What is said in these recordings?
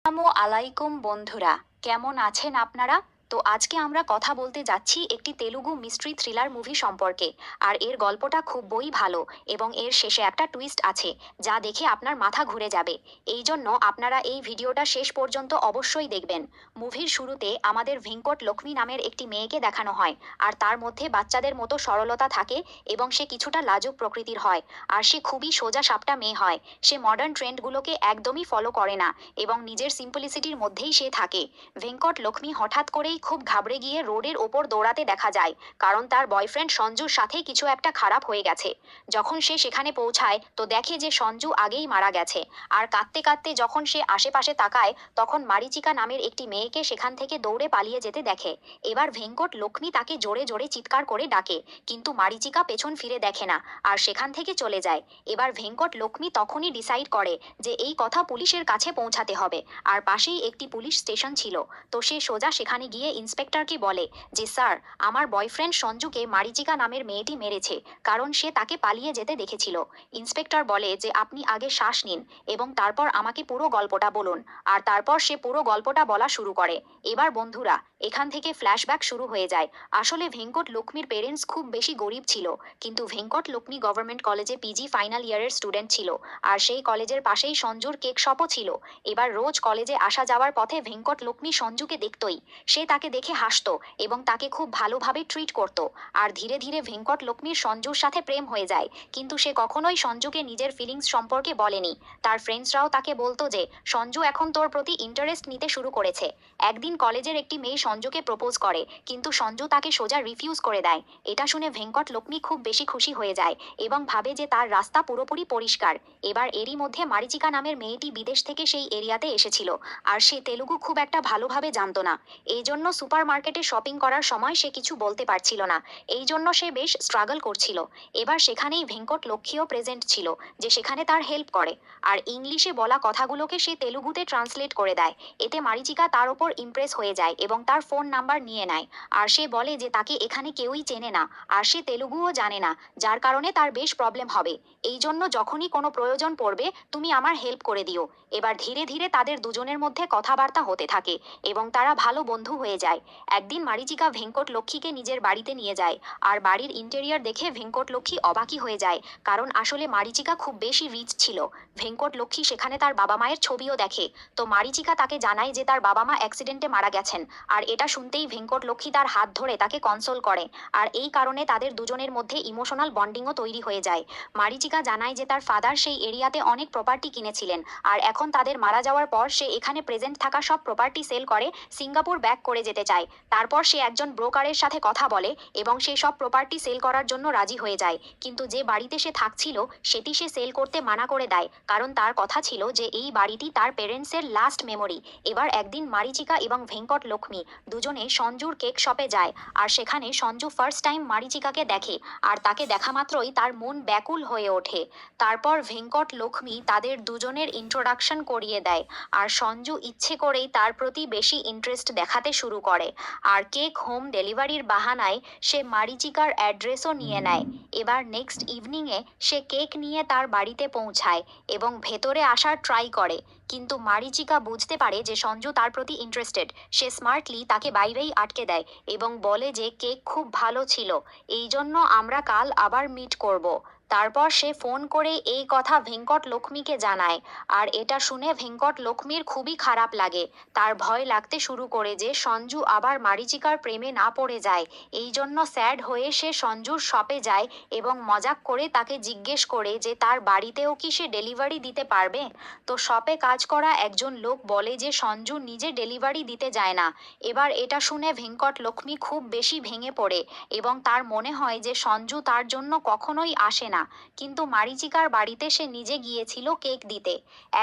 আসসালামু আলাইকুম বন্ধুরা, কেমন আছেন আপনারা? তো আজকে আমরা কথা বলতে যাচ্ছি একটি তেলুগু মিস্ট্রি থ্রিলার মুভি সম্পর্কে। আর এর গল্পটা খুবই ভালো এবং এর শেষে একটা টুইস্ট আছে যা দেখে আপনার মাথা ঘুরে যাবে। এই জন্য আপনারা এই ভিডিওটা শেষ পর্যন্ত অবশ্যই দেখবেন। মুভির শুরুতে আমাদের ভেঙ্কট লক্ষ্মী নামের একটি মেয়েকে দেখানো হয়। আর তার মধ্যে বাচ্চাদের মতো সরলতা থাকে এবং সে কিছুটা লাজুক প্রকৃতির হয়। আর সে খুবই সোজা সাপটা মেয়ে হয়। সে মডার্ন ট্রেন্ডগুলোকে একদমই ফলো করে না এবং নিজের সিম্পলিসিটির মধ্যেই সে থাকে। ভেঙ্কট লক্ষ্মী হঠাৎ করেই খুব ঘাবড়ে গিয়ে রোডের ওপর দৌড়াতে দেখা যায়, কারণ তার বয়ফ্রেন্ড সঞ্জুর সাথে কিছু একটা খারাপ হয়ে গেছে। যখন সে সেখানে পৌঁছায় তো দেখে যে সঞ্জু আগেই মারা গেছে। আর কাঁদতে কাঁদতে যখন সে আশেপাশে তাকায় তখন মারিচিকা নামের একটি মেয়েকে সেখান থেকে দৌড়ে পালিয়ে যেতে দেখে। এবার ভেঙ্কট লক্ষ্মী তাকে জোরে জোরে চিৎকার করে ডাকে, কিন্তু মারিচিকা পেছন ফিরে দেখে না আর সেখান থেকে চলে যায়। এবার ভেঙ্কট লক্ষ্মী তখনই ডিসাইড করে যে এই কথা পুলিশের কাছে পৌঁছাতে হবে। আর পাশেই একটি পুলিশ স্টেশন ছিল। তো সে সোজা সেখানে গিয়ে ইন্সপেক্টরকে বলে যে স্যার, আমার বয়ফ্রেন্ড সঞ্জুকে মারিচিকা নামের মেয়েটি মেরেছে, কারণ সে তাকে পালিয়ে যেতে দেখেছিল। ইন্সপেক্টর বলে যে আপনি আগে শ্বাস নিন এবং তারপর আমাকে পুরো গল্পটা বলুন। আর তারপর সে পুরো গল্পটা বলা শুরু করে। এবার বন্ধুরা, এখান থেকে ফ্ল্যাশব্যাক শুরু হয়ে যায়। আসলে ভেঙ্কট লক্ষ্মীর পেরেন্টস খুব বেশি গরিব ছিল, কিন্তু ভেঙ্কট লক্ষ্মী গভর্নমেন্ট কলেজে পিজি ফাইনাল ইয়ারের স্টুডেন্ট ছিল। আর সেই কলেজের পাশেই সঞ্জুর কেক শপও ছিল। এবার রোজ কলেজে আসা যাওয়ার পথে ভেঙ্কট লক্ষ্মী সঞ্জুকে দেখতই। সে তাকে দেখে হাসতো এবং তাকে খুব ভালোভাবে ট্রিট করত। আর ধীরে ধীরে ভেঙ্কট লক্ষ্মীর সঞ্জুর সাথে প্রেম হয়ে যায়, কিন্তু সে কখনোই সঞ্জুকে নিজের ফিলিংস সম্পর্কে বলেনি। তার ফ্রেন্ডসরাও তাকে বলতো যে সঞ্জু এখন তোর প্রতি ইন্টারেস্ট নিতে শুরু করেছে। একদিন কলেজের একটি মেয়ে সঞ্জুকে প্রপোজ করে, কিন্তু সঞ্জু তাকে সোজা রিফিউজ করে দেয়। এটা শুনে ভেঙ্কট লক্ষ্মী খুব বেশি খুশি হয়ে যায় এবং ভাবে যে তার রাস্তা পুরোপুরি পরিষ্কার। এবার এরই মধ্যে মারিচিকা নামের মেয়েটি বিদেশ থেকে সেই এরিয়াতে এসেছিল। আর সে তেলুগু খুব একটা ভালোভাবে জানতো না। এই জন্য সুপার মার্কেটে শপিং করার সময় সে কিছু বলতে পারছিল না। এই জন্য সে বেশ স্ট্রাগল করছিল। এবার সেখানেই ভেঙ্কট লক্ষ্মীও প্রেজেন্ট ছিল, যে সেখানে তার হেল্প করে। আর ইংলিশে বলা কথাগুলোকে সে তেলুগুতে ট্রান্সলেট করে দেয়। এতে মারিচিকা তার ওপর ইমপ্রেস হয়ে যায় এবং তার ফোন নাম্বার নিয়ে নেয়। আর সে বলে যে তাকে এখানে কেউই চেনে না আর সে তেলুগুও জানে না, যার কারণে তার বেশ প্রবলেম হবে। এই জন্য যখনই কোনো প্রয়োজন পড়বে তুমি আমার হেল্প করে দিও। এবার ধীরে ধীরে তাদের দুজনের মধ্যে কথাবার্তা হতে থাকে এবং তারা ভালো বন্ধু হয়ে যায়। একদিন মারিচিকা ভেঙ্কট লক্ষ্মীকে নিজের বাড়িতে নিয়ে যায়। আর বাড়ির ইন্টেরিয়র দেখে ভেঙ্কট লক্ষ্মী অবাকই হয়ে যায়, কারণ আসলে মারিচিকা খুব বেশি রিচ ছিল। ভেঙ্কট লক্ষ্মী সেখানে তার বাবা মায়ের ছবিও দেখে। তো মারিচিকা তাকে জানায় যে তার বাবা মা অ্যাক্সিডেন্টে মারা গেছেন। আর এটা শুনতেই ভেঙ্কট লক্ষ্মী তার হাত ধরে তাকে কনসোল করে। আর এই কারণে তাদের দুজনের মধ্যে ইমোশনাল বন্ডিংও তৈরি হয়ে যায়। মারিচিকা জানায় যে তার ফাদার সেই এরিয়াতে অনেক প্রপার্টি কিনেছিলেন, আর এখন তাদের মারা যাওয়ার পর সে এখানে প্রেজেন্ট থাকা সব প্রপার্টি সেল করে সিঙ্গাপুর ব্যাক করে যেতে চায়। তারপর সে একজন ব্রোকারের সাথে কথা বলে এবং সেই সব প্রপার্টি সেল করার জন্য রাজি হয়ে যায়। কিন্তু যে বাড়িতে সে থাকছিল সেটি সে সেল করতে মানা করে দেয়, কারণ তার কথা ছিল যে এই বাড়িটি তার পেরেন্টসের লাস্ট মেমোরি। এবার একদিন মারিচিকা এবং ভেঙ্কট লক্ষ্মী দুজনে সঞ্জুর কেক শপে যায়। আর সেখানে সঞ্জু ফার্স্ট টাইম মারিচিকাকে দেখে। আর তাকে দেখা মাত্রই তার মন ব্যাকুল হয়ে ওঠে। তারপর ভেঙ্কট লক্ষ্মী তাদের দুজনের ইন্ট্রোডাকশন করিয়ে দেয়। আর সঞ্জু ইচ্ছে করেই তার প্রতি বেশি ইন্টারেস্ট দেখাতে শুরু করে। আর কেক হোম ডেলিভারির বাহানায় সে মারিচিকার অ্যাড্রেসও নিয়ে নেয়। এবার নেক্সট ইভিনিংয়ে সে কেক নিয়ে তার বাড়িতে পৌঁছায় এবং ভেতরে আসার ট্রাই করে, কিন্তু মারিচিকা বুঝতে পারে যে সঞ্জু তার প্রতি ইন্টারেস্টেড। সে স্মার্টলি তাকে বাইরেই আটকে দেয় এবং বলে যে কেক খুব ভালো ছিল, এই জন্য আমরা কাল আবার মিট করব। তারপর সে ফোন করে এই কথা ভেঙ্কট লক্ষ্মীকে জানায়। আর এটা শুনে ভেঙ্কট লক্ষ্মীর খুবই খারাপ লাগে। তার ভয় লাগতে শুরু করে যে সঞ্জু আবার মারিচিকার প্রেমে না পড়ে যায়। এই জন্য স্যাড হয়ে সে সঞ্জুর শপে যায় এবং মজাক করে তাকে জিজ্ঞেস করে যে তার বাড়িতেও কি সে ডেলিভারি দিতে পারবে। তো শপে কাজ করা একজন লোক বলে যে সঞ্জু নিজে ডেলিভারি দিতে যায় না। এবার এটা শুনে ভেঙ্কট লক্ষ্মী খুব বেশি ভেঙে পড়ে এবং তার মনে হয় যে সঞ্জু তার জন্য কখনোই আসে না। কিন্তু মারিচিকার বাড়িতে সে নিজে গিয়েছিল কেক দিতে।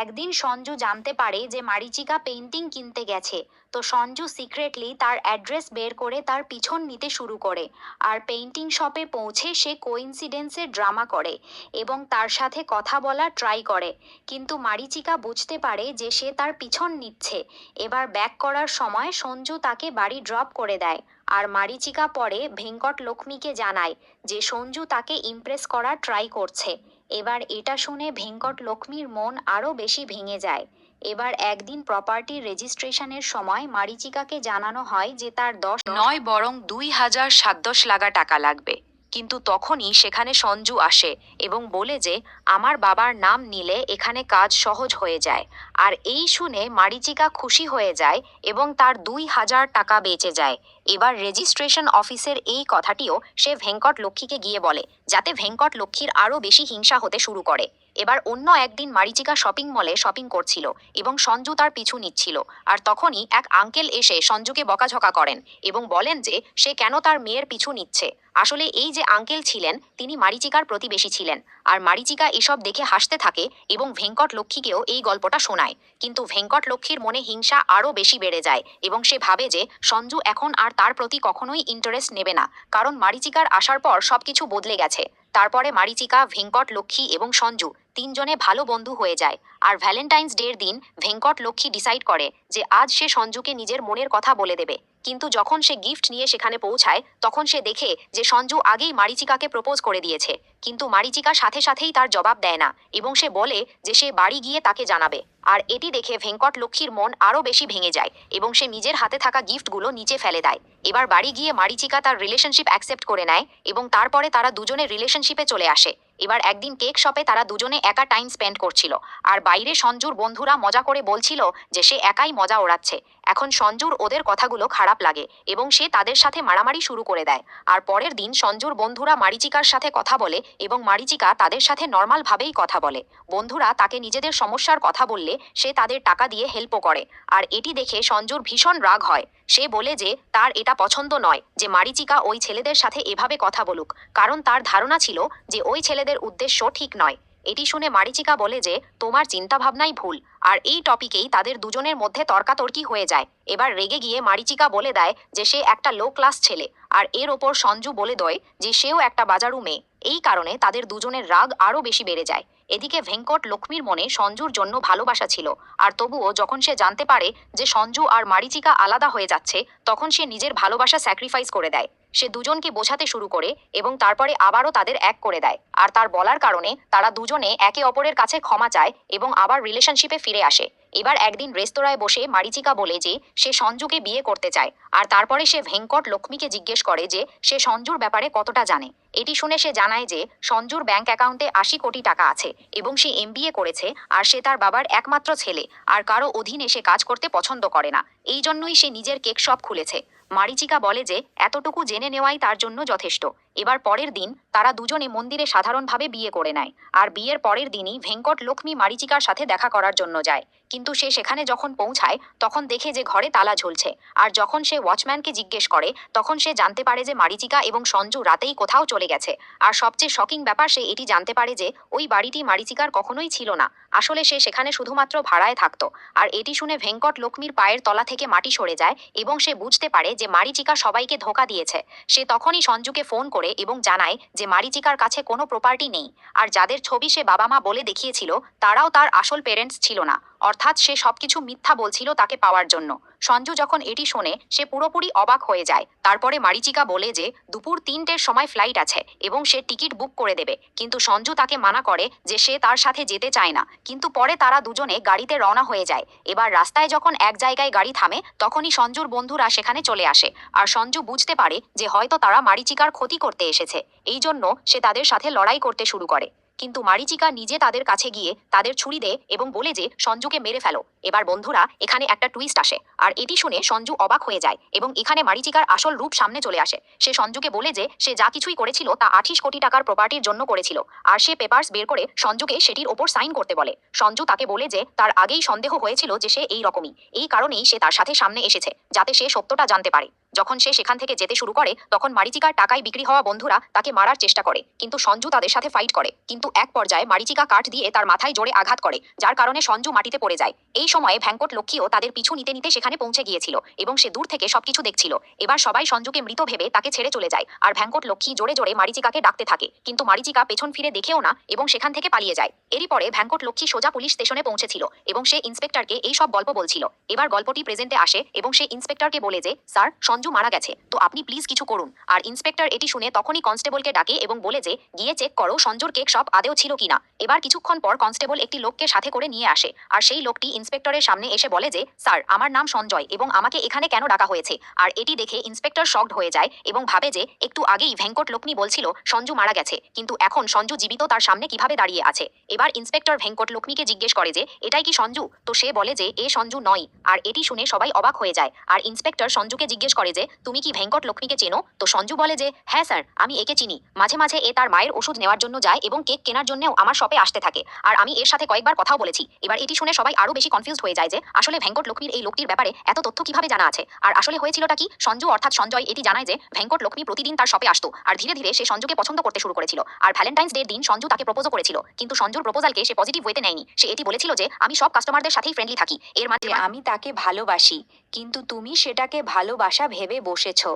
একদিন সঞ্জু জানতে পারে যে মারিচিকা পেইন্টিং কিনতে গেছে। তো সঞ্জু সিক্রেটলি তার অ্যাড্রেস বের করে তার পিছন নিতে শুরু করে। আর পেইন্টিং শপে পৌঁছে সে কোইন্সিডেন্সের ড্রামা করে এবং তার সাথে কথা বলার ট্রাই করে, কিন্তু মারিচিকা বুঝতে পারে যে সে তার পিছন নিচ্ছে। এবার ব্যাক করার সময় সঞ্জু তাকে বাড়ি ড্রপ করে দেয়। আর মারিচিকা পরে ভেঙ্কট লক্ষ্মীকে জানায় যে সঞ্জু তাকে ইমপ্রেস করার ট্রাই করছে। এবার এটা শুনে ভেঙ্কট লক্ষ্মীর মন আরও বেশি ভেঙে যায় এবার একদিন প্রপার্টি রেজিস্ট্রেশনের সময় মারিচিকাকে জানানো হয় যে তার 10 নয় বরং 2,710 লাগা টাকা লাগবে। কিন্তু তখনই সেখানে সঞ্জু আসে এবং বলে যে আমার বাবার নাম নিলে এখানে কাজ সহজ হয়ে যায়। আর এই শুনে মারিচিকা খুশি হয়ে যায় এবং তার 2,000 টাকা বেঁচে যায়। এবার রেজিস্ট্রেশন অফিসের এই কথাটিও সে ভেঙ্কট লক্ষ্মীকে গিয়ে বলে, যাতে ভেঙ্কট লক্ষ্মীর আরও বেশি হিংসা হতে শুরু করে। এবার অন্য একদিন মারিচিকা শপিং মলে শপিং করছিল এবং সঞ্জু তার পিছু নিচ্ছিল। আর তখনই এক আঙ্কেল এসে সঞ্জুকে বকাঝকা করেন এবং বলেন যে সে কেন তার মেয়ের পিছু নিচ্ছে। আসলে এই যে আঙ্কেল ছিলেন তিনি মারিচিকার প্রতিবেশী ছিলেন। আর মারিচিকা এসব দেখে হাসতে থাকে এবং ভেঙ্কট লক্ষ্মীকেও এই গল্পটা শোনায়। কিন্তু ভেঙ্কট লক্ষ্মীর মনে হিংসা আরও বেশি বেড়ে যায় এবং সে ভাবে যে সঞ্জু এখন আর তার প্রতি কখনোই ইন্টারেস্ট নেবে না, কারণ মারিচিকার আসার পর সবকিছু বদলে গেছে। তারপরে মারিচিকা, ভেঙ্কট লক্ষ্মী এবং সঞ্জু তিনজনে ভালো বন্ধু হয়ে যায়। আর ভ্যালেন্টাইন্স ডের দিন ভেঙ্কট লক্ষ্মী ডিসাইড করে যে আজ সে সঞ্জুকে নিজের মনের কথা বলে দেবে। কিন্তু যখন সে গিফট নিয়ে সেখানে পৌঁছায় তখন সে দেখে যে সঞ্জু আগেই মারিচিকাকে প্রপোজ করে দিয়েছে। কিন্তু মারিচিকা সাথে সাথেই তার জবাব দেয় না এবং সে বলে যে সে বাড়ি গিয়ে তাকে জানাবে। আর এটি দেখে ভেঙ্কট লক্ষ্মীর মন আরও বেশি ভেঙে যায় এবং সে নিজের হাতে থাকা গিফটগুলো নিচে ফেলে দেয়। এবার বাড়ি গিয়ে মারিচিকা তার রিলেশনশিপ অ্যাকসেপ্ট করে নেয় এবং তারপরে তারা দুজনে রিলেশনশিপে চলে আসে। এবার একদিন কেক শপে তারা দুজনে একা টাইম স্পেন্ড করছিল। আর বাইরে সঞ্জুর বন্ধুরা মজা করে বলছিল যে সে একাই মজা ওড়াচ্ছে। এখন সঞ্জুর ওদের কথাগুলো খারাপ লাগে এবং সে তাদের সাথে মারামারি শুরু করে দেয়। আর পরের দিন সঞ্জুর বন্ধুরা মারিচিকার সাথে কথা বলে এবং মারিচিকা তাদের সাথে নর্মালভাবেই কথা বলে। বন্ধুরা তাকে নিজেদের সমস্যার কথা বললে সে তাদের টাকা দিয়ে হেল্পও করে। আর এটি দেখে সঞ্জুর ভীষণ রাগ হয়। সে বলে যে তার এটা পছন্দ নয় যে মারিচিকা ওই ছেলেদের সাথে এভাবে কথা বলুক, কারণ তার ধারণা ছিল যে ওই ছেলেদের উদ্দেশ্য ঠিক নয়। এটি শুনে মারিচিকা বলে যে তোমার চিন্তাভাবনাই ভুল। আর এই টপিকেই তাদের দুজনের মধ্যে তর্কাতর্কি হয়ে যায়। এবার রেগে গিয়ে মারিচিকা বলে দেয় যে সে একটা লো ক্লাস ছেলে। আর এর ওপর সঞ্জু বলে দেয় যে সেও একটা বাজারু মেয়ে। এই কারণে তাদের দুজনের রাগ আরও বেশি বেড়ে যায়। এদিকে ভেঙ্কট লক্ষ্মীর মনে সঞ্জুর জন্য ভালোবাসা ছিল। আর তবুও যখন সে জানতে পারে যে সঞ্জু আর মারিচিকা আলাদা হয়ে যাচ্ছে তখন সে নিজের ভালোবাসা স্যাক্রিফাইস করে দেয়। সে দুজনকে বোঝাতে শুরু করে এবং তারপরে আবারও তাদের এক করে দেয়। আর তার বলার কারণে তারা দুজনে একে অপরের কাছে ক্ষমা চায় এবং আবার রিলেশনশিপে ফিরে আসে। এবার একদিন রেস্তোরাঁয় বসে মারিচিকা বলে যে সে সঞ্জুকে বিয়ে করতে চায়। আর তারপরে সে ভেঙ্কট লক্ষ্মীকে জিজ্ঞেস করে যে সে সঞ্জুর ব্যাপারে কতটা জানে। এটি শুনে সে জানায় যে সঞ্জুর ব্যাংক অ্যাকাউন্টে 80 কোটি টাকা আছে এবং সে এমবিএ করেছে। আর সে তার বাবার একমাত্র ছেলে আর কারো অধীনে সে কাজ করতে পছন্দ করে না। এই জন্যই সে নিজের কেক শপ খুলেছে। মারিচিকা বলে যে এতটুকু জেনে নেওয়াই তার জন্য যথেষ্ট। এবার পরের দিন তারা দুজনে মন্দিরে সাধারণভাবে বিয়ে করে নেয়। আর বিয়ের পরের দিনই ভেঙ্কট লক্ষ্মী মারিচিকার সাথে দেখা করার জন্য যায়। কিন্তু সে সেখানে যখন পৌঁছায় তখন দেখে যে ঘরে তালা ঝুলছে। আর যখন সে ওয়াচম্যানকে জিজ্ঞেস করে তখন সে জানতে পারে যে মারিচিকা এবং সঞ্জু রাতেই কোথাও চলে গেছে। আর সবচেয়ে শকিং ব্যাপার সে এটি জানতে পারে যে ওই বাড়িটি মারিচিকার কখনোই ছিল না। আসলে সে সেখানে শুধুমাত্র ভাড়ায় থাকতো। আর এটি শুনে ভেঙ্কট লক্ষ্মীর পায়ের তলা থেকে মাটি সরে যায় এবং সে বুঝতে পারে যে মারিচিকা সবাইকে ধোঁকা দিয়েছে। সে তখনই সঞ্জুকে ফোন করে এবং জানায় যে মারিচিকার কাছে কোনো প্রপার্টি নেই। আর যাদের ছবি সে বাবা মা বলে দেখিয়েছিল তারাও তার আসল পেরেন্টস ছিল না, অর্থাৎ সে সবকিছু মিথ্যা বলছিল তাকে পাওয়ার জন্য। সঞ্জু যখন এটি শোনে সে পুরোপুরি অবাক হয়ে যায়। তারপরে মারিচিকা বলে যে দুপুর 3টের সময় ফ্লাইট আছে এবং সে টিকিট বুক করে দেবে। কিন্তু সঞ্জু তাকে মানা করে যে সে তার সাথে যেতে চায় না। কিন্তু পরে তারা দুজনে গাড়িতে রওনা হয়ে যায়। এবার রাস্তায় যখন এক জায়গায় গাড়ি থামে তখনই সঞ্জুর বন্ধুরা সেখানে চলে আসে। আর সঞ্জু বুঝতে পারে যে হয়তো তারা মারিচিকার ক্ষতি করতে এসেছে। এই জন্য সে তাদের সাথে লড়াই করতে শুরু করে। কিন্তু মারিচিকা নিজে তাদের কাছে গিয়ে তাদের ছুরি দেয় এবং বলে যে সঞ্জুকে মেরে ফেলো। এবার বন্ধুরা এখানে একটা টুইস্ট আসে। আর এটি শুনে সঞ্জু অবাক হয়ে যায় এবং এখানে মারিচিকার আসল রূপ সামনে চলে আসে। সে সঞ্জুকে বলে যে সে যা কিছুই করেছিল তা 28 কোটি টাকার প্রপার্টির জন্য করেছিল। আর সে পেপারস বের করে সঞ্জুকে সেটির ওপর সাইন করতে বলে। সঞ্জু তাকে বলে যে তার আগেই সন্দেহ হয়েছিল যে সে এই রকমই। এই কারণেই সে তার সাথে সামনে এসেছে যাতে সে সত্যটা জানতে পারে। যখন সে সেখান থেকে যেতে শুরু করে তখন মারিচিকার টাকায় বিক্রি হওয়া বন্ধুরা তাকে মারার চেষ্টা করে, কিন্তু সঞ্জু তাদের সাথে ফাইট করে। কিন্তু এক পর্যায়ে মারিচিকা কাঠ দিয়ে তার মাথায় জোরে আঘাত করে, যার কারণে সঞ্জু মাটিতে পড়ে যায়। এই সময়ে ভেঙ্কট লক্ষ্মীও তাদের পিছু নিতে নিতে সেখানে পৌঁছে গিয়েছিল এবং সে দূর থেকে সবকিছু দেখছিল। এবার সবাই সঞ্জুকে মৃত ভেবে তাকে ছেড়ে চলে যায়। আর ভেঙ্কট লক্ষ্মী জোরে জোরে মারিচিকাকে ডাকতে থাকে, কিন্তু মারিচিকা পেছন ফিরে দেখেও না এবং সেখান থেকে পালিয়ে যায়। এরই পরে ভেঙ্কট লক্ষ্মী সোজা পুলিশ স্টেশনে পৌঁছেছিল এবং সে ইন্সপেক্টরকে এই সব গল্প বলছিল। এবার গল্পটি প্রেজেন্টে আসে এবং সে ইন্সপেক্টরকে বলে যে স্যার, সঞ্জু সঞ্জু মারা গেছে, তো আপনি প্লিজ কিছু করুন। আর ইন্সপেক্টর এটি শুনে তখনই কনস্টেবলকে ডাকে এবং বলে যে গিয়ে চেক করো সঞ্জুর কেক শপ আদেও ছিল কিনা। এবার কিছুক্ষণ পর কনস্টেবল একটি লোককে সাথে করে নিয়ে আসে, আর সেই লোকটি ইন্সপেক্টরের সামনে এসে বলে যে স্যার, আমার নাম সঞ্জয় এবং আমাকে এখানে কেন ডাকা হয়েছে। আর এটি দেখে ইন্সপেক্টর শকড হয়ে যায় এবং ভাবে যে একটু আগেই ভেঙ্কট লক্ষ্মী বলছিল সঞ্জু মারা গেছে, কিন্তু এখন সঞ্জু জীবিত তার সামনে কিভাবে দাঁড়িয়ে আছে। এবার ইন্সপেক্টর ভেঙ্কট লক্ষ্মীকে জিজ্ঞেস করে যে এটাই কি সঞ্জু, তো সে বলে যে এ সঞ্জু নয়। আর এটি শুনে সবাই অবাক হয়ে যায়, আর ইন্সপেক্টর সঞ্জুকে জিজ্ঞেস করে যে তুমি কি ভেঙ্কট লক্ষ্মীকে চেনো। তো সঞ্জু বলে যে হ্যাঁ স্যার, আমি একে চিনি, মাঝে মাঝে এ তার মায়ের ওষুধ নেওয়ার জন্য যায় এবং কেক কেনার জন্যও আমার শপে আসতে থাকে, আর আমি এর সাথে কয়েকবার কথাও বলেছি। এবার এটি শুনে সবাই আরো বেশি কনফিউজড হয়ে যায় যে আসলে ভেঙ্কট লক্ষ্মীর এই লোকটির ব্যাপারে এত তথ্য কিভাবে জানা আছে, আর আসলে হয়েছিলটা কি। সঞ্জু অর্থাৎ সঞ্জয় এটি জানায় যে ভেঙ্কট লক্ষ্মী প্রতিদিন তার শপে আসতো, আর ধীরে ধীরে সে সঞ্জুকে পছন্দ করতে শুরু করেছিল। আর ভ্যালেন্টাইন্স ডের দিন সঞ্জু তাকে প্রপোজও করেছিল, কিন্তু সঞ্জুর প্রপোজালকে সে পজিটিভ ওয়েতে নেয়নি। সে এটি বলেছিল যে আমি সব কাস্টমারদের সাথেই ফ্রেন্ডলি থাকি, এর মানে আমি তাকে ভালোবাসি, কিন্তু তুমি সেটাকে ভালোবাসা ভেবে বসেছো।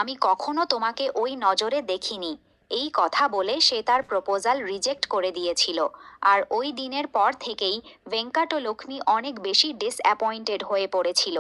আমি কখনো তোমাকে ওই নজরে দেখিনি। এই কথা বলে সে তার প্রপোজাল রিজেক্ট করে দিয়েছিল। আর ওই দিনের পর থেকেই ভেঙ্কটলক্ষ্মী অনেক বেশি ডিসঅ্যাপয়েন্টেড হয়ে পড়েছিল।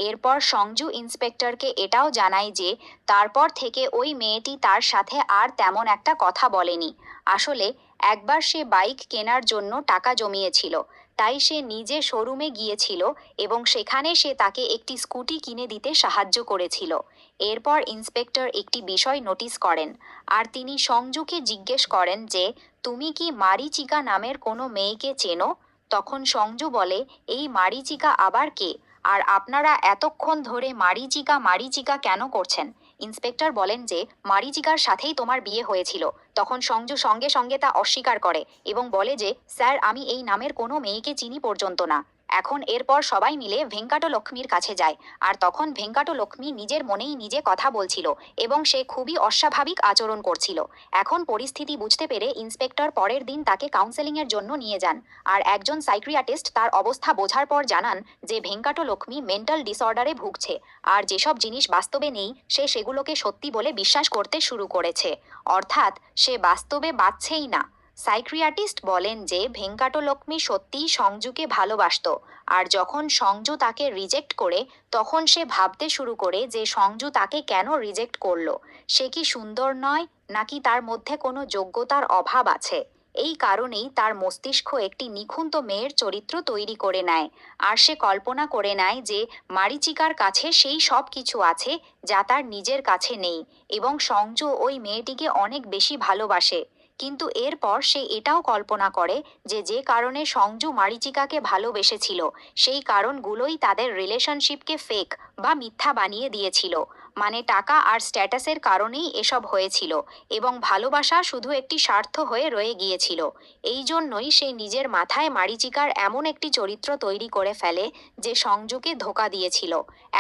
এরপর সঞ্জু ইন্সপেক্টরকে এটাও জানায় যে তারপর থেকে ওই মেয়েটি তার সাথে আর তেমন একটা কথা বলেনি। আসলে একবার সে বাইক কেনার জন্য টাকা জমিয়েছিল, তাই সে নিজে শোরুমে গিয়েছিল এবং সেখানে সে তাকে একটি স্কুটি কিনে দিতে সাহায্য করেছিল। এরপর ইন্সপেক্টর একটি বিষয় নোটিস করেন, আর তিনি সঞ্জুকে জিজ্ঞেস করেন যে তুমি কি মারিচিকা নামের কোনো মেয়েকে চেনো। তখন সঞ্জু বলে এই মারিচিকা আবার কে, আর আপনারা এতক্ষণ ধরে মারিচিকা মারিচিকা কেন করছেন। ইন্সপেক্টর বলেন যে মারিচিকার সাথেই তোমার বিয়ে হয়েছিল। তখন সঞ্জু সঙ্গে সঙ্গে তা অস্বীকার করে এবং বলে যে স্যার, আমি এই নামের কোনো মেয়েকে চিনি পর্যন্ত না। এখন এরপর সবাই মিলে ভেঙ্কটলক্ষ্মীর কাছে যায়, আর তখন ভেঙ্কটলক্ষ্মী নিজের মনেই নিজে কথা বলছিল এবং সে খুবই অস্বাভাবিক আচরণ করছিল। এখন পরিস্থিতি বুঝতে পেরে ইন্সপেক্টর পরের দিন তাকে কাউন্সেলিংয়ের জন্য নিয়ে যান, আর একজন সাইক্রিয়াটিস্ট তার অবস্থা বোঝার পর জানান যে ভেঙ্কটলক্ষ্মী মেন্টাল ডিসঅর্ডারে ভুগছে, আর যেসব জিনিস বাস্তবে নেই সে সেগুলোকে সত্যি বলে বিশ্বাস করতে শুরু করেছে, অর্থাৎ সে বাস্তবে বাঁচছেই না। সাইক্রিয়াটিস্ট বলেন যে ভেঙ্কটলক্ষ্মী সত্যিই সঞ্জুকে ভালোবাসতো, আর যখন সঞ্জু তাকে রিজেক্ট করে তখন সে ভাবতে শুরু করে যে সঞ্জু তাকে কেন রিজেক্ট করলো। সে কি সুন্দর নয়, নাকি তার মধ্যে কোনো যোগ্যতার অভাব আছে। এই কারণেই তার মস্তিষ্ক একটি নিখুঁত মেয়ের চরিত্র তৈরি করে নেয়, আর সে কল্পনা করে নেয় যে মারিচিকার কাছে সেই সব কিছু আছে যা তার নিজের কাছে নেই, এবং সঞ্জু ওই মেয়েটিকে অনেক বেশি ভালোবাসে। কিন্তু এরপর সে এটাও কল্পনা করে যে যে কারণে সঞ্জু মারিচিকাকে ভালোবেসেছিল সেই কারণগুলোই তাদের রিলেশনশিপকে ফেক বা মিথ্যা বানিয়ে দিয়েছিল, মানে টাকা আর স্ট্যাটাসের কারণেই এসব হয়েছিল, এবং ভালোবাসা শুধু একটি স্বার্থ হয়ে রয়ে গিয়েছিল। এই জন্যই সে নিজের মাথায় মারিচিকার এমন একটি চরিত্র তৈরি করে ফেলে যে সঞ্জুকে ধোঁকা দিয়েছিল।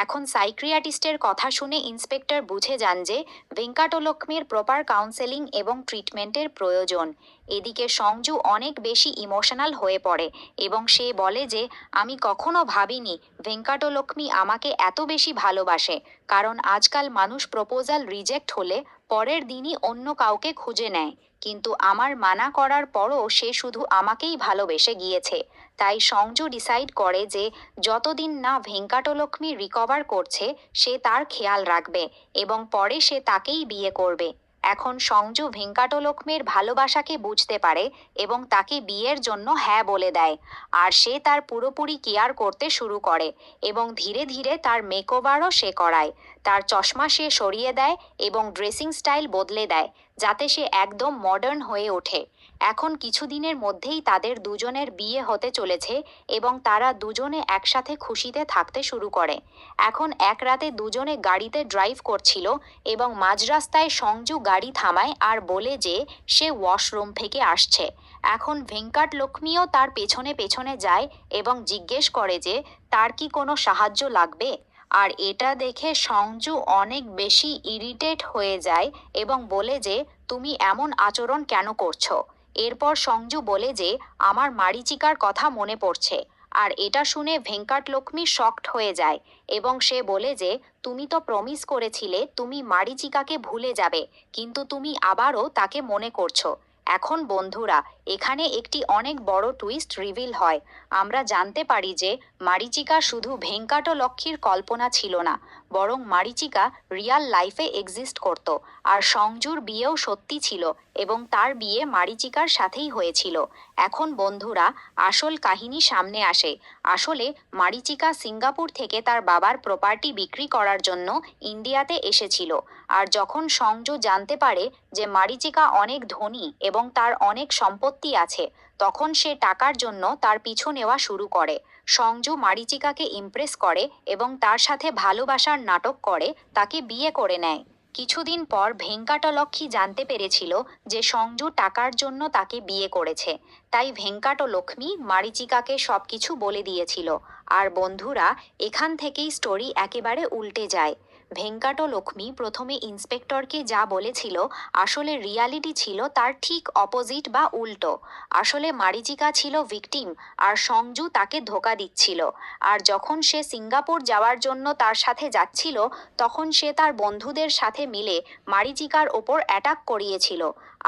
এখন সাইক্রিয়াটিস্টের কথা শুনে ইন্সপেক্টর বুঝে যান যে ভেঙ্কটলক্ষ্মীর প্রপার কাউন্সেলিং এবং ট্রিটমেন্টের প্রয়োজন। এদিকে সঞ্জু অনেক বেশি ইমোশনাল হয়ে পড়ে এবং সে বলে যে আমি কখনো ভাবিনি ভেঙ্কটলক্ষ্মী আমাকে এত বেশি ভালোবাসে, কারণ আজকাল মানুষ প্রপোজাল রিজেক্ট হলে পরের দিনই অন্য কাউকে খুঁজে নেয়, কিন্তু আমার মানা করার পরও সে শুধু আমাকেই ভালোবেসে গিয়েছে। তাই সঞ্জু ডিসাইড করে যে যতদিন না ভেঙ্কটলক্ষ্মী রিকভার করছে সে তার খেয়াল রাখবে এবং পরে সে তাকেই বিয়ে করবে। এখন সঞ্জু ভেঙ্কটলক্ষ্মীর ভালোবাসাকে বুঝতে পারে এবং তাকে বিয়ের জন্য হ্যাঁ বলে দেয়, আর সে তার পুরোপুরি কেয়ার করতে শুরু করে এবং ধীরে ধীরে তার মেকওভারও সে করায়। তার চশমা সে সরিয়ে দেয় এবং ড্রেসিং স্টাইল বদলে দেয় যাতে সে একদম মডার্ন হয়ে ওঠে। এখন কিছুদিনের মধ্যেই তাদের দুজনের বিয়ে হতে চলেছে এবং তারা দুজনে একসাথে খুশিতে থাকতে শুরু করে। এখন এক রাতে দুজনে গাড়িতে ড্রাইভ করছিল এবং মাঝ রাস্তায় সঞ্জু গাড়ি থামায় আর বলে যে সে ওয়াশরুম থেকে আসছে। এখন ভেঙ্কটলক্ষ্মীও তার পেছনে পেছনে যায় এবং জিজ্ঞেস করে যে তার কি কোনো সাহায্য লাগবে। আর এটা দেখে সঞ্জু অনেক বেশি ইরিটেট হয়ে যায় এবং বলে যে তুমি এমন আচরণ কেন করছো। এরপর সঞ্জু বলে যে আমার মারিচিকার কথা মনে পড়ছে, আর এটা শুনে ভেঙ্কটলক্ষ্মী শকড হয়ে যায় এবং সে বলে যে তুমি তো প্রমিস করেছিলে তুমি মারিচিকাকে ভুলে যাবে, কিন্তু তুমি আবারও তাকে মনে করছো। এখন বন্ধুরা, এখানে একটি অনেক বড় টুইস্ট রিভিল হয়। আমরা জানতে পারি যে মারিচিকা শুধু ভেঙ্কাটলক্ষ্মীর কল্পনা ছিল না, বরং মারিচিকা রিয়াল লাইফে এক্সিস্ট করত। আর সংজুর বিয়েও সত্যি ছিল এবং তার বিয়ে মারিচিকার সাথেই হয়েছিল। এখন বন্ধুরা, আসল কাহিনী সামনে আসে। আসলে মারিচিকা সিঙ্গাপুর থেকে তার বাবার প্রপার্টি বিক্রি করার জন্য ইন্ডিয়াতে এসেছিল। আর যখন সংজু জানতে পারে যে মারিচিকা অনেক ধনী এবং তার অনেক সম্পত্তি আছে, তখন সে টাকার জন্য তার পিছু নেওয়া শুরু করে। সংজু মারিচিকাকে ইমপ্রেস করে এবং তার সাথে ভালোবাসার নাটক করে তাকে বিয়ে করে নেয়। কিছুদিন পর ভেঙ্কাটলক্ষ্মী জানতে পেরেছিল যে সংজু টাকার জন্য তাকে বিয়ে করেছে। তাই ভেঙ্কাটলক্ষ্মী মারিচিকাকে সবকিছু বলে দিয়েছিল। আর বন্ধুরা, এখান থেকেই স্টোরি একেবারে উল্টে যায়। ভেঙ্কাটলক্ষ্মী প্রথমে ইন্সপেক্টরকে যা বলেছিল, আসলে রিয়ালিটি ছিল তার ঠিক অপোজিট বা উল্টো। আসলে মারিচিকা ছিল ভিকটিম আর সংজু তাকে ধোঁকা দিচ্ছিল। আর যখন সে সিঙ্গাপুর যাওয়ার জন্য তার সাথে যাচ্ছিল, তখন সে তার বন্ধুদের সাথে মিলে মারিচিকার ওপর অ্যাটাক করিয়েছিল।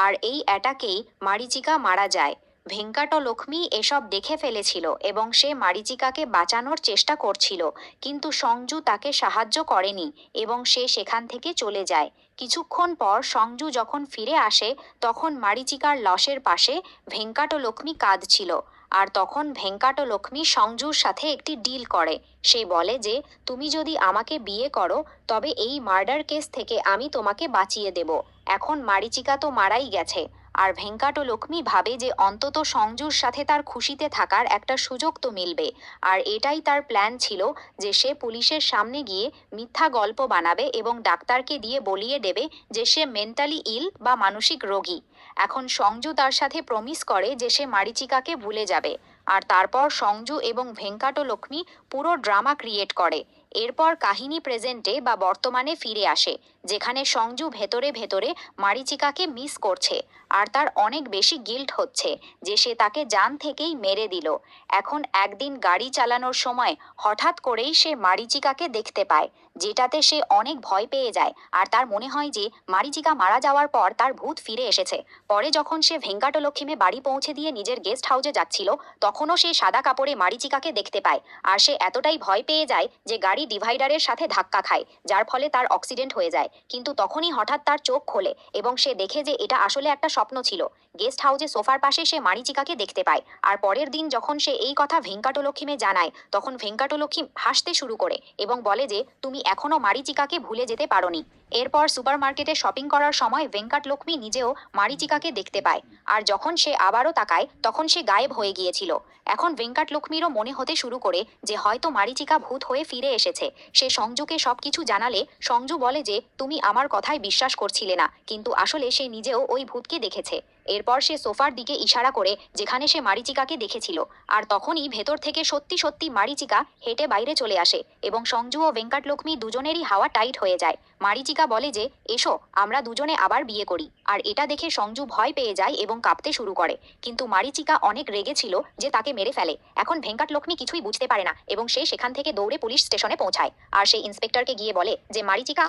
আর এই অ্যাটাকেই মারিচিকা মারা যায়। ভেঙ্কাটলক্ষ্মী এসব দেখে ফেলেছিল এবং সে মারিচিকাকে বাঁচানোর চেষ্টা করছিল, কিন্তু সংজু তাকে সাহায্য করেনি এবং সে সেখান থেকে চলে যায়। কিছুক্ষণ পর সংজু যখন ফিরে আসে, তখন মারিচিকার লাশের পাশে ভেঙ্কাটলক্ষ্মী কাঁদছিল। আর তখন ভেঙ্কাটলক্ষ্মী সংজুর সাথে একটি ডিল করে। সে বলে যে, তুমি যদি আমাকে বিয়ে করো, তবে এই মার্ডার কেস থেকে আমি তোমাকে বাঁচিয়ে দেব। এখন মারিচিকা তো মারাই গেছে। আর ভেঙ্কাটলক্ষ্মী ভাবে যে অন্তত সংজুর সাথে তার খুশিতে থাকার একটা সুযোগ তো মিলবে। আর এটাই তার প্ল্যান ছিল, যে সে পুলিশের সামনে গিয়ে মিথ্যা গল্প বানাবে এবং ডাক্তারকে দিয়ে বলিয়ে দেবে যে সে মেন্টালি ইল বা মানসিক রোগী। এখন সংজু তার সাথে প্রমিস করে যে সে মারিচিকাকে ভুলে যাবে। আর তারপর সংজু এবং ভেঙ্কাটলক্ষ্মী পুরো ড্রামা ক্রিয়েট করে। এরপর কাহিনী প্রেজেন্টে বা বর্তমানে ফিরে আসে, যেখানে সংজু ভেতরে ভেতরে মারিচিকাকে মিস করছে। আর তার অনেক বেশি গিল্ট হচ্ছে যে সে তাকে জান থেকেই মেরে দিল। এখন একদিন গাড়ি চালানোর সময় হঠাৎ করেই সে মারিচিকাকে দেখতে পায়, যেটাতে সে অনেক ভয় পেয়ে যায়। আর তার মনে হয় যে মারিচিকা মারা যাওয়ার পর তার ভূত ফিরে এসেছে। পরে যখন সে ভেঙ্কাটলক্ষ্মীমে বাড়ি পৌঁছে দিয়ে নিজের গেস্ট হাউসে যাচ্ছিল, তখনও সে সাদা কাপড়ে মারিচিকাকে দেখতে পায়। আর সে এতটাই ভয় পেয়ে যায় যে গাড়ি ডিভাইডারের সাথে ধাক্কা খায়, যার ফলে তার অ্যাক্সিডেন্ট হয়ে যায়। কিন্তু তখনই হঠাৎ তার চোখ খোলে এবং সে দেখে যে এটা আসলে একটা স্বপ্ন ছিল। গেস্ট হাউসে সোফার পাশে সে মারিচিকাকে দেখতে পায়। আর পরের দিন যখন সে এই কথা ভেঙ্কাটলক্ষ্মীমে জানায়, তখন ভেঙ্কাটলক্ষ্মী হাসতে শুরু করে এবং বলে যে তুমি এখনো মারিচিকাকে ভুলে যেতে পারোনি। এরপর সুপারমার্কেটে শপিং করার সময় ভেঙ্কাটলক্ষ্মী নিজেও মারিচিকাকে দেখতে পায়। আর যখন সে আবারও তাকায়, তখন সে গায়েব হয়ে গিয়েছিল। এখন ভেঙ্কাটলক্ষ্মীরও মনে হতে শুরু করে যে হয়তো মারিচিকা ভূত হয়ে ফিরে এসেছে। সে সংজুকে সবকিছু জানালে সংজু বলে যে তুমি আমার কথায় বিশ্বাস করছিলে না, কিন্তু আসলে সে নিজেও ওই ভূতকে দেখেছে। এরপর সে সোফার দিকে ইশারা করে যেখানে সে মারিচিকাকে দেখেছিল। আর তখনই ভেতর থেকে সত্যি সত্যি মারিচিকা হেঁটে বাইরে চলে আসে এবং সংজু ও ভেঙ্কাটলক্ষ্মী দুজনেরই হাওয়া টাইট হয়ে যায়। মারিচিকা বলে যে এসো আমরা দুজনে আবার বিয়ে করি। আর এটা দেখে সংজু ভয় পেয়ে যায় এবং কাঁপতে শুরু করে। কিন্তু মারিচিকা অনেক রেগে ছিল যে তাকে মেরে ফেলে। এখন ভেঙ্কাটলক্ষ্মী কিছুই বুঝতে পারে না এবং সে সেখান থেকে দৌড়ে পুলিশ স্টেশনে পৌঁছায়। আর সেই ইন্সপেক্টরকে গিয়ে বলে যে মারিচিকা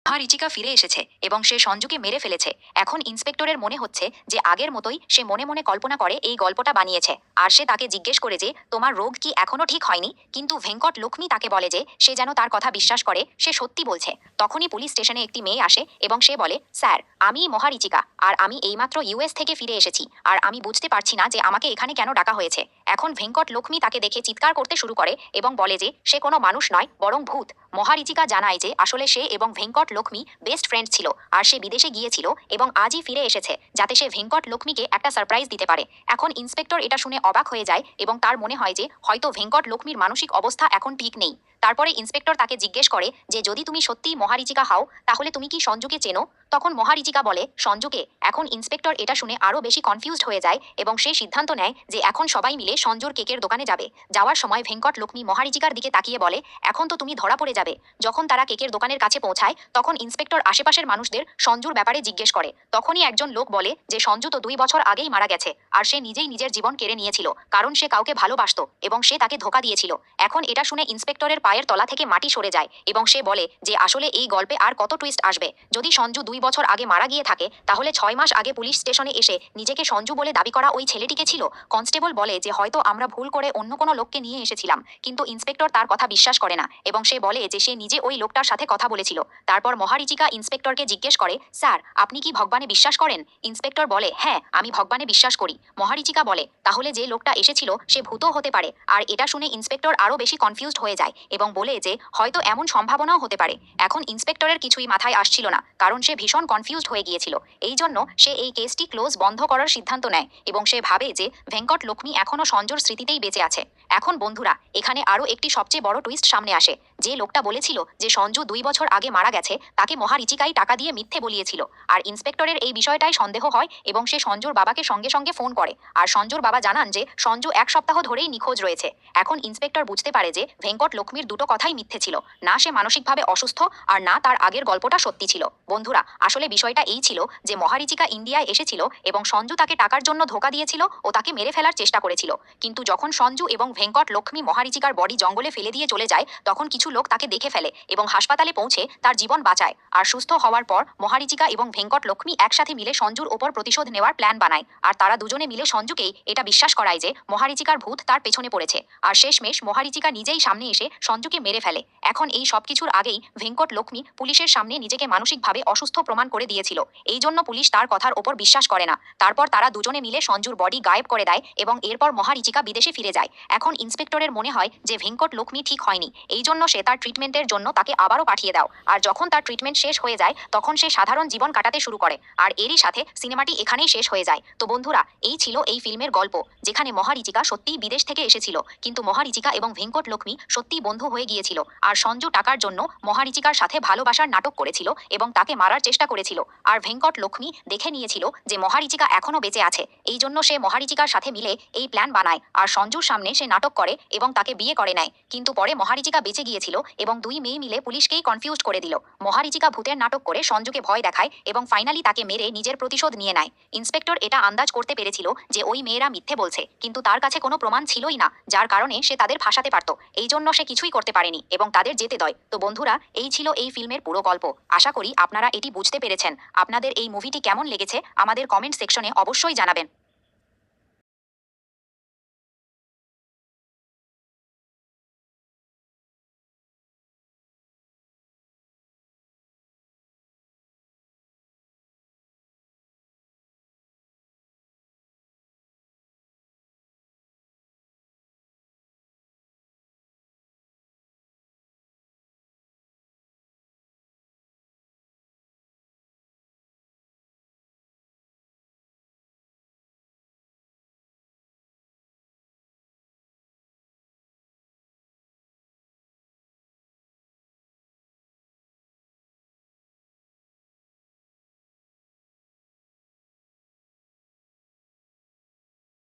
রিচিকা ফিরে এসেছে এবং সে সঞ্জুকে মেরে ফেলেছে। এখন ইন্সপেক্টরের মনে হচ্ছে যে আগের মতোই সে মনে মনে কল্পনা করে এই গল্পটা বানিয়েছে। আর সে তাকে জিজ্ঞেস করে যে তোমার রোগ কি এখনো ঠিক হয়নি, কিন্তু ভেঙ্কটলক্ষ্মী তাকে বলে যে সে যেন তার কথা বিশ্বাস করে, সে সত্যি বলছে। তখনই পুলিশ স্টেশনে একটি মেয়ে আসে এবং সে বলে, স্যার আমি মহারিচিকা আর আমি এইমাত্র ইউএস থেকে ফিরে এসেছি। আর আমি বুঝতে পারছি না যে আমাকে এখানে কেন ডাকা হয়েছে। এখন ভেঙ্কটলক্ষ্মী তাকে দেখে চিৎকার করতে শুরু করে এবং বলে যে সে কোনো মানুষ নয়, বরং ভূত। মহারিচিকা জানায় যে আসলে সে এবং ভেঙ্কটলক্ষ্মী বেস্ট ফ্রেন্ড ছিল আর সে বিদেশে গিয়েছিল এবং আজই ফিরে এসেছে যাতে সে ভেঙ্কটলক্ষ্মীকে একটা সারপ্রাইজ দিতে পারে। এখন ইন্সপেক্টর এটা শুনে অবাক হয়ে যায় এবং তার মনে হয় যে হয়তো ভেঙ্কটলক্ষ্মীর মানসিক অবস্থা এখন ঠিক নেই। তারপরে ইন্সপেক্টর তাকে জিজ্ঞেস করে যে যদি তুমি সত্যিই মহারিচিকা হও, তাহলে তুমি কি সঞ্জুকে চেনো? তখন মহারিচিকা বলে সঞ্জুকে। এখন ইন্সপেক্টর এটা শুনে আরও বেশি কনফিউজড হয়ে যায় এবং সে সিদ্ধান্ত নেয় যে এখন সবাই মিলে সঞ্জুর কেকের দোকানে যাবে। যাওয়ার সময় ভেঙ্কটলক্ষ্মী মহারিচিকার দিকে তাকিয়ে বলে এখন তো তুমি ধরা পড়ে যাবে। যখন তারা কেকের দোকানের কাছে পৌঁছায়, তখন তখন ইন্সপেক্টর আশেপাশের মানুষদের সঞ্জুর ব্যাপারে জিজ্ঞেস করে। তখনই একজন লোক বলে যে সঞ্জু তো 2 বছর আগেই মারা গেছে, আর সে নিজেই নিজের জীবন কেড়ে নিয়েছিল কারণ সে কাউকে ভালোবাসতো এবং সে তাকে ধোঁকা দিয়েছিল। এখন এটা শুনে ইন্সপেক্টরের পায়ের তলা থেকে মাটি সরে যায় এবং সে বলে যে আসলে এই গল্পে আর কত টুইস্ট আসবে। যদি সঞ্জু 2 বছর আগে মারা গিয়ে থাকে তাহলে 6 মাস আগে পুলিশ স্টেশনে এসে নিজেকে সঞ্জু বলে দাবি করা ওই ছেলেটিকে ছিল। কনস্টেবল বলে যে হয়তো আমরা ভুল করে অন্য কোনো লোককে নিয়ে এসেছিলাম, কিন্তু ইন্সপেক্টর তার কথা বিশ্বাস করে না এবং সে বলে যে সে নিজে ওই লোকটার সাথে কথা বলেছিল। তারপর মহারিচিকা ইন্সপেক্টরকে জিজ্ঞেস করে, স্যার আপনি কি ভগবানে বিশ্বাস করেন? ইন্সপেক্টর বলে, হ্যাঁ আমি ভগবানে বিশ্বাস করি। মহারিচিকা বলে, তাহলে যে লোকটা এসেছিল সে ভূতও হতে পারে। আর এটা শুনে ইন্সপেক্টর আরও বেশি কনফিউজড হয়ে যায় এবং বলে যে হয়তো এমন সম্ভাবনাও হতে পারে। এখন ইন্সপেক্টরের কিছুই মাথায় আসছিল না কারণ সে ভীষণ কনফিউজড হয়ে গিয়েছিল। এই জন্য সে এই কেসটি ক্লোজ বন্ধ করার সিদ্ধান্ত নেয় এবং সে ভাবে যে ভেঙ্কট লক্ষ্মী এখনও সঞ্জুর স্মৃতিতেই বেঁচে আছে। এখন বন্ধুরা, এখানে আরও একটি সবচেয়ে বড় টুইস্ট সামনে আসে। যে লোকটা বলেছিল যে সঞ্জু 2 বছর আগে মারা গেছে তাকে মহারিচিকাই টাকা দিয়ে মিথ্যে বলিয়েছিল। আর ইন্সপেক্টরের এই বিষয়টাই সন্দেহ হয় এবং সে সঞ্জুর বাবাকে সঙ্গে সঙ্গে ফোন করে। আর সঞ্জুর বাবা জানান যে সঞ্জু 1 সপ্তাহ ধরেই নিখোঁজ রয়েছে। এখন ইন্সপেক্টর বুঝতে পারে যে ভেঙ্কট লক্ষ্মীর দুটো কথাই মিথ্যে ছিল, না সে মানসিকভাবে অসুস্থ আর না তার আগের গল্পটা সত্যি ছিল। বন্ধুরা, আসলে বিষয়টা এই ছিল যে মহারিচিকা ইন্ডিয়ায় এসেছিল এবং সঞ্জু তাকে টাকার জন্য ধোঁকা দিয়েছিল ও তাকে মেরে ফেলার চেষ্টা করেছিল। কিন্তু যখন সঞ্জু এবং ভেঙ্কট লক্ষ্মী মহারিচিকার বডি জঙ্গলে ফেলে দিয়ে চলে যায় তখন কিছু লোক তাকে দেখে ফেলে এবং হাসপাতালে পৌঁছে তার জীবন বাঁচায়। আর সুস্থ হওয়ার পর মহারিচিকা এবং ভেঙ্কট লক্ষ্মী একসাথে মিলে সঞ্জুর ওপর প্রতিশোধ নেওয়ার প্ল্যান বানায়। আর তারা দুজনে মিলে সঞ্জুকেই এটা বিশ্বাস করায় যে মহারিচিকার ভূত তার পেছনে পড়েছে। আর শেষমেশ মহারিচিকা নিজেই সামনে এসে সঞ্জুকে মেরে ফেলে। এখন এই সব কিছুর আগেই ভেঙ্কট লক্ষ্মী পুলিশের সামনে নিজেকে মানসিকভাবে অসুস্থ প্রমাণ করে দিয়েছিল। এই জন্য পুলিশ তার কথার ওপর বিশ্বাস করে না। তারপর তারা দুজনে মিলে সঞ্জুর বডি গায়েব করে দেয় এবং এরপর মহারিচিকা বিদেশে ফিরে যায়। এখন ইন্সপেক্টরের মনে হয় যে ভেঙ্কট লক্ষ্মী ঠিক হয়নি, এই জন্য সে তার ট্রিটমেন্টের জন্য তাকে আবারও পাঠিয়ে দাও। আর যখন তার ট্রিটমেন্ট শেষ হয়ে যায় তখন সে সাধারণ জীবন কাটাতে শুরু করে। আর এরই সাথে সিনেমাটি এখানেই শেষ হয়ে যায়। তো বন্ধুরা, এই ছিল এই ফিল্মের গল্প, যেখানে মহারিচিকা সত্যিই বিদেশ থেকে এসেছিল কিন্তু মহারিচিকা এবং ভেঙ্কট লক্ষ্মী সত্যিই বন্ধু হয়ে গিয়েছিল। আর সঞ্জু টাকার জন্য মহারিচিকার সাথে ভালোবাসার নাটক করেছিল এবং তাকে মারার চেষ্টা করেছিল। আর ভেঙ্কট লক্ষ্মী দেখে নিয়েছিল যে মহারিচিকা এখনও বেঁচে আছে, এই জন্য সে মহারিচিকার সাথে মিলে এই প্ল্যান বানায় আর সঞ্জুর সামনে সে নাটক করে এবং তাকে বিয়ে করে নেয়। কিন্তু পরে মহারিচিকা বেঁচে গিয়েছিল এবং 2 মেয়ে মিলে পুলিশকেই কনফিউজ করে দিল। মহারিচিকা ভূতের নাটক করে সঞ্জুকে ভয় দেখায় এবং ফাইনালি তাকে মেরে নিজের প্রতিশোধ নিয়ে নেয়। ইন্সপেক্টর এটা আন্দাজ করতে পেরেছিল যে ওই মেয়েরা মিথ্যে বলছে, কিন্তু তার কাছে কোনো প্রমাণ ছিলই না, যার কারণে সে তাদের ফাঁসাতে পারত। এই জন্য সে কিছুই করতে পারেনি এবং তাদের যেতে দেয়। তো বন্ধুরা, এই ছিল এই ফিল্মের পুরো গল্প। আশা করি আপনারা এটি বুঝতে পেরেছেন। আপনাদের এই মুভিটি কেমন লেগেছে আমাদের কমেন্ট সেকশনে অবশ্যই জানাবেন।